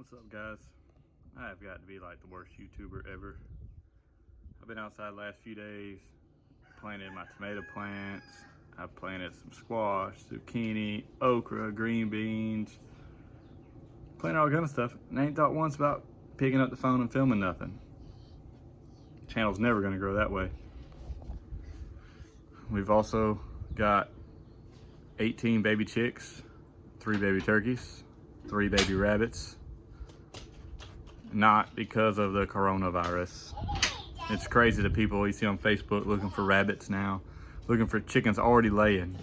What's up, guys? I have got to be like the worst YouTuber ever. I've been outside the last few days, planted my tomato plants. I've planted some squash, zucchini, okra, green beans, planted all kind of stuff, and I ain't thought once about picking up the phone and filming nothing. Channel's never gonna grow that way. We've also got 18 baby chicks, 3 baby turkeys, 3 baby rabbits. Not because of the coronavirus. It's crazy the people you see on Facebook looking for rabbits now, looking for chickens already laying,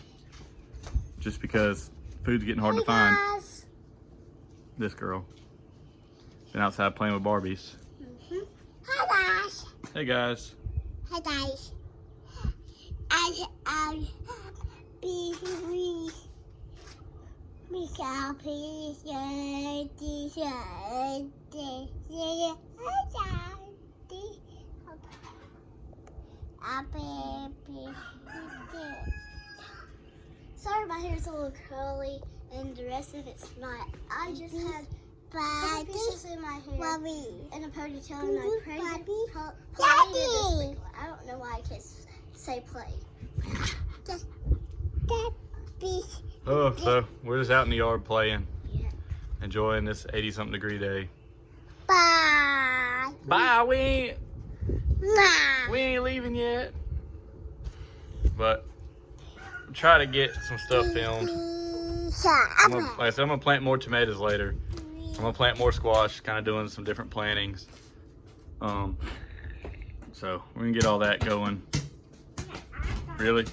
just because food's getting hard to find. Guys. This girl been outside playing with Barbies. Hi guys. Hey guys. Hi guys. Sorry, my hair's a little curly and the rest of it's not. I just had couple pieces in my hair and a ponytail and I prayed I don't know why I can't say play. Oh, so we're just out in the yard playing, Yeah. enjoying this 80-something degree day. Bye. Bye, we Nah. ain't leaving yet. But try to get some stuff filmed. Like I said, I'm gonna plant more tomatoes later. I'm gonna plant more squash, kind of doing some different plantings. So we're gonna get all that going. Really?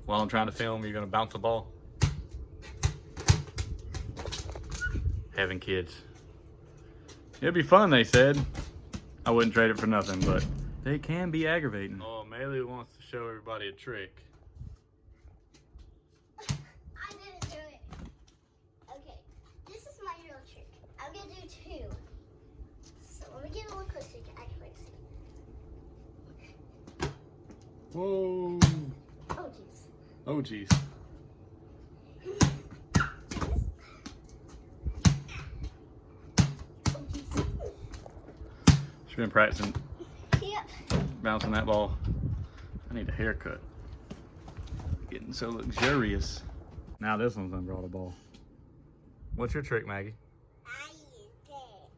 While I'm trying to film, you're gonna bounce the ball? Having kids. It'd be fun, they said. I wouldn't trade it for nothing, but they can be aggravating. Oh, Maylee wants to show everybody a trick. I didn't do it. Okay, this is my real trick. I'm gonna do 2. So let me get a little closer so you can actually see. Whoa. Oh jeez. Oh, geez. Oh jeez. She's been practicing Yep. bouncing that ball. I need a haircut. Getting so luxurious. Now this one's done brought a ball. What's your trick, Maggie? I used it.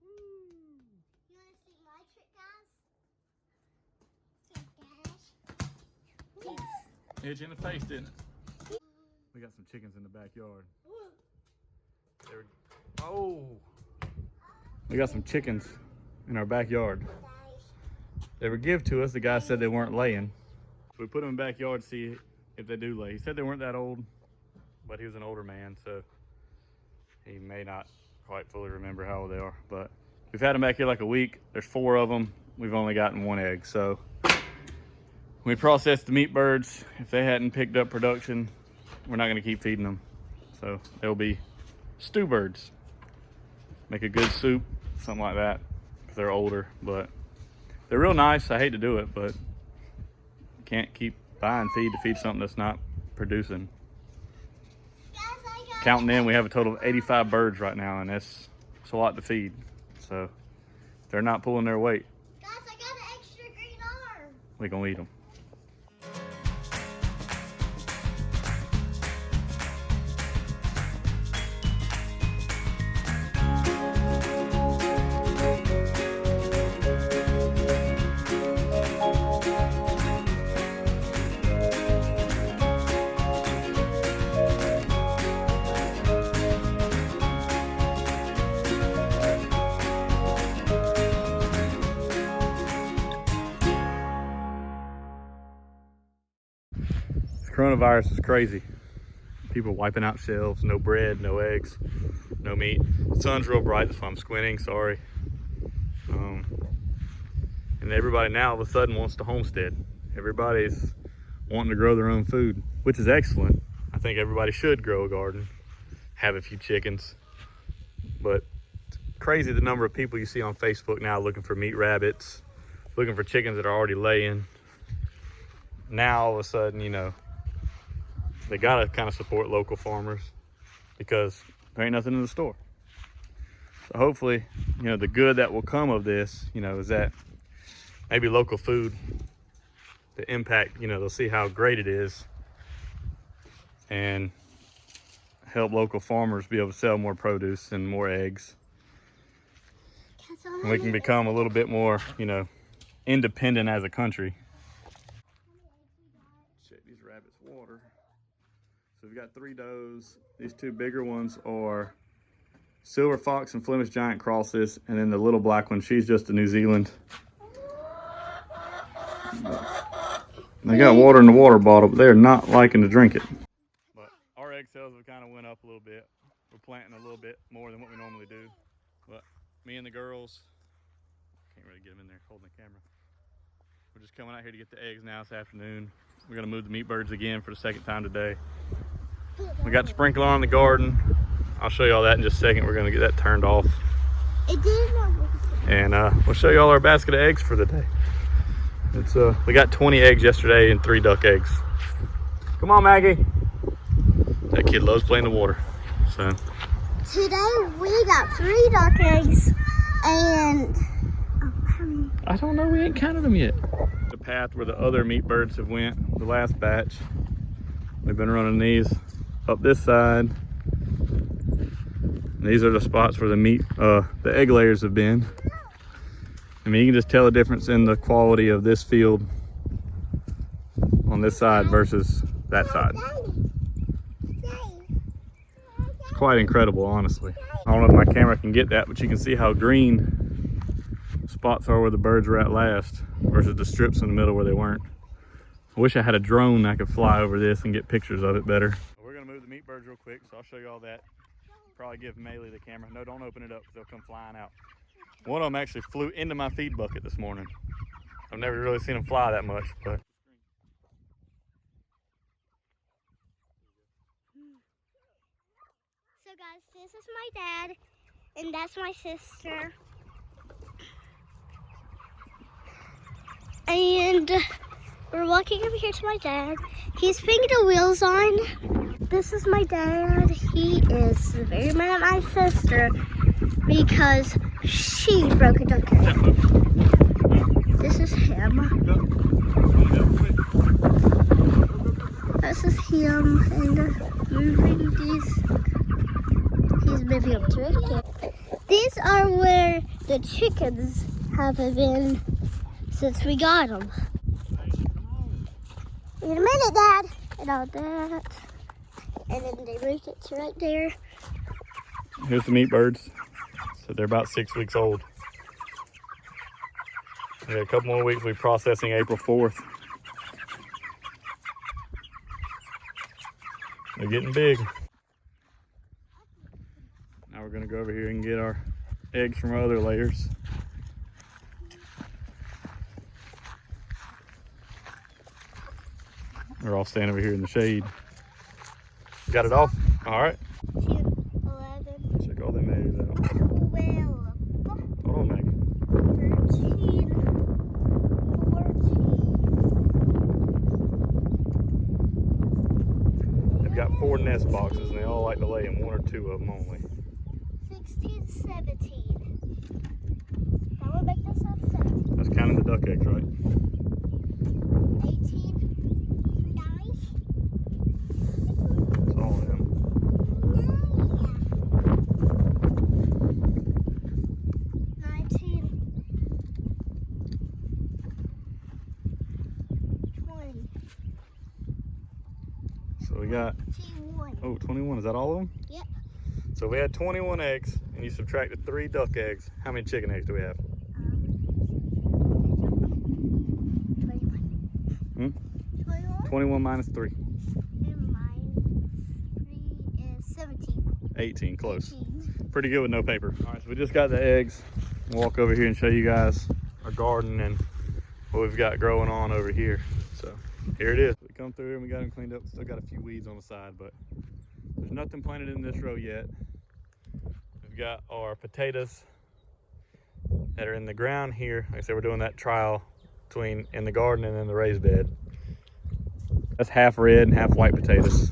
You wanna see my trick, guys? Yes. Hit you in the face, didn't it? We got some chickens in the backyard. Oh! We got some chickens in our backyard. They were given to us. The guy said they weren't laying. We put them in the backyard to see if they do lay. He said they weren't that old, but he was an older man, so he may not quite fully remember how old they are. But we've had them back here like a week. There's 4 of them. We've only gotten 1 egg, so we processed the meat birds. If they hadn't picked up production, we're not going to keep feeding them. So they'll be stew birds. Make a good soup, something like that, because they're older. But they're real nice. I hate to do it, but can't keep buying feed to feed something that's not producing. Counting in, we have a total of 85 birds right now, and it's a lot to feed. So they're not pulling their weight. Guys, I got an extra green arm. We're going to eat them. Coronavirus is crazy. People wiping out shelves, no bread, no eggs, no meat. The sun's real bright, that's why I'm squinting, sorry. And everybody now all of a sudden wants to homestead. Everybody's wanting to grow their own food, which is excellent. I think everybody should grow a garden, have a few chickens. But it's crazy the number of people you see on Facebook now looking for meat rabbits, looking for chickens that are already laying. Now all of a sudden, you know, they gotta kind of support local farmers because there ain't nothing in the store. So hopefully, you know, the good that will come of this, you know, is that maybe local food, the impact, you know, they'll see how great it is and help local farmers be able to sell more produce and more eggs. And we can become a little bit more, you know, independent as a country. Check these rabbits' water. So we've got 3 does. These 2 bigger ones are Silver Fox and Flemish Giant crosses, and then the little black one, she's just a New Zealand. They got water in the water bottle, but they're not liking to drink it. But our egg sales have kind of went up a little bit. We're planting a little bit more than what we normally do. But me and the girls, can't really get them in there holding the camera. We're just coming out here to get the eggs now this afternoon. We're gonna move the meat birds again for the 2nd time today. We got the sprinkler on the garden. I'll show you all that in just a second. We're gonna get that turned off. And we'll show you all our basket of eggs for the day. It's we got 20 eggs yesterday and 3 duck eggs. Come on, Maggie. That kid loves playing in the water. So today we got 3 duck eggs and how many? I don't know, we ain't counted them yet. The path where the other meat birds have went, the last batch. We've been running these up this side. And these are the spots where the egg layers have been. I mean, you can just tell the difference in the quality of this field on this side versus that side. It's quite incredible, honestly. I don't know if my camera can get that, but you can see how green spots are where the birds were at last versus the strips in the middle where they weren't. I wish I had a drone that could fly over this and get pictures of it better. We're gonna move the meat birds real quick, so I'll show you all that. Probably give Maylee the camera. No, don't open it up because they'll come flying out. One of them actually flew into my feed bucket this morning. I've never really seen them fly that much, but. So guys, this is my dad, and that's my sister. And we're walking over here to my dad. He's putting the wheels on. This is my dad. He is very mad at my sister because she broke a duck egg. This is him. This is him, and moving these. He's moving up to it. These are where the chickens have been since we got them. In a minute, Dad. And all that. And then they moved it to right there. Here's the meat birds. So they're about 6 weeks old. We got a couple more weeks. We'll be processing April 4th. They're getting big. Now we're gonna go over here and get our eggs from our other layers. We're all standing over here in the shade. Got it off? All right. 10, 11, Check all them eggs out. 12, Hold on, Maggie. 13, 14. They've got 4 nest boxes and they all like to lay in 1 or 2 of them only. 16, 17. That would make this up 17. That's counting the duck eggs, right? 18, 9. That's all of them. 19, 20, So we got, 21. oh, 21. Is that all of them? Yep. So we had 21 eggs and you subtracted 3 duck eggs. How many chicken eggs do we have? 21. 21? 21 minus 3. And minus 3 is 17. 18, close. 18. Pretty good with no paper. All right, so we just got the eggs. We'll walk over here and show you guys our garden and what we've got growing on over here. So here it is. We come through and we got them cleaned up. Still got a few weeds on the side, but there's nothing planted in this row yet. We've got our potatoes that are in the ground here. Like I said, we're doing that trial between in the garden and in the raised bed. That's half red and half white potatoes.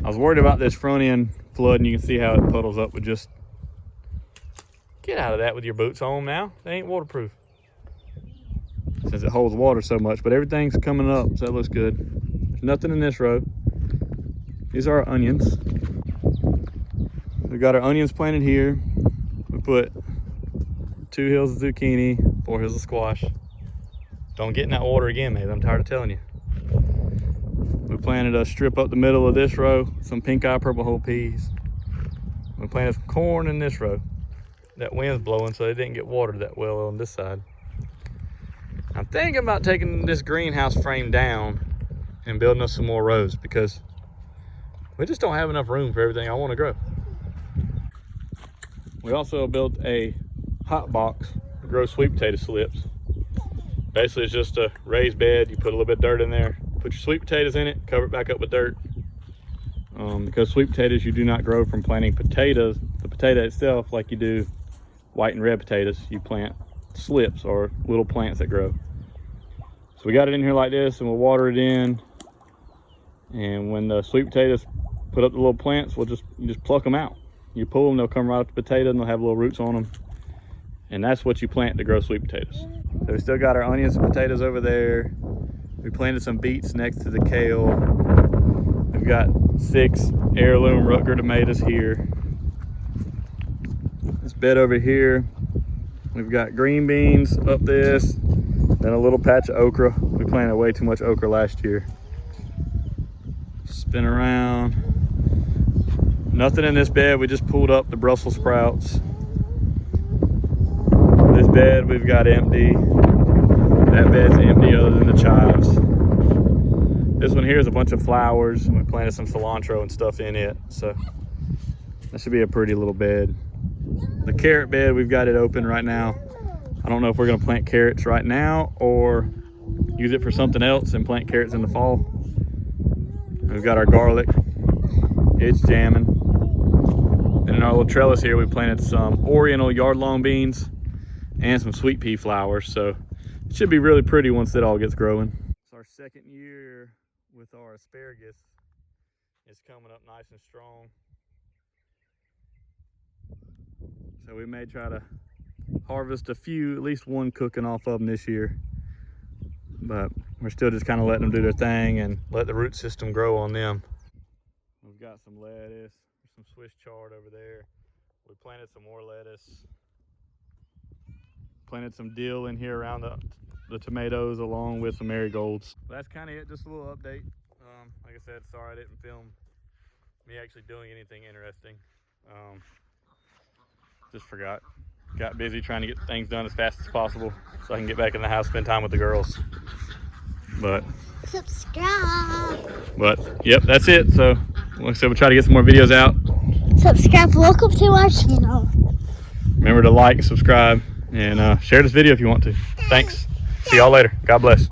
I was worried about this front end flood, and you can see how it puddles up with just... Get out of that with your boots on now. They ain't waterproof. Since it holds water so much, but everything's coming up, so that looks good. There's nothing in this row. These are our onions. We got our onions planted here. We put 2 hills of zucchini, 4 hills of squash. Don't get in that water again, mate. I'm tired of telling you. We planted a strip up the middle of this row, some pink eye purple whole peas. We planted some corn in this row. That wind's blowing, so they didn't get watered that well on this side. I'm thinking about taking this greenhouse frame down and building us some more rows, because we just don't have enough room for everything I want to grow. We also built a hot box to grow sweet potato slips. Basically, it's just a raised bed. You put a little bit of dirt in there, put your sweet potatoes in it, cover it back up with dirt. Because sweet potatoes, you do not grow from planting potatoes, the potato itself, like you do white and red potatoes. You plant slips, or little plants that grow. So we got it in here like this, and we'll water it in. And when the sweet potatoes put up the little plants, you just pluck them out. You pull them, they'll come right out the potato, and they'll have little roots on them. And that's what you plant to grow sweet potatoes. So we still got our onions and potatoes over there. We planted some beets next to the kale. We've got 6 heirloom Rutger tomatoes here. This bed over here, we've got green beans up this, then a little patch of okra. We planted way too much okra last year. Spin around. Nothing in this bed. We just pulled up the Brussels sprouts. This bed we've got empty. That bed's empty other than the chives. This one here is a bunch of flowers. We planted some cilantro and stuff in it, so that should be a pretty little bed. The carrot bed, we've got it open right now. I don't know if we're gonna plant carrots right now or use it for something else and plant carrots in the fall. We've got our garlic. It's jamming. And in our little trellis here, we planted some oriental yard-long beans and some sweet pea flowers. So it should be really pretty once it all gets growing. It's our second year with our asparagus. It's coming up nice and strong. So we may try to harvest a few, at least one cooking off of them this year. But we're still just kind of letting them do their thing and let the root system grow on them. We've got some lettuce, some Swiss chard over there. We planted some more lettuce. Planted some dill in here around the tomatoes, along with some marigolds. That's kind of it, just a little update. Like I said, sorry I didn't film me actually doing anything interesting. Just forgot. Got busy trying to get things done as fast as possible so I can get back in the house, spend time with the girls. But subscribe. But yep, that's it. So like I said, we'll try to get some more videos out. Subscribe. Welcome to our channel. Remember to like, subscribe, and share this video if you want to. Thanks. See y'all later. God bless.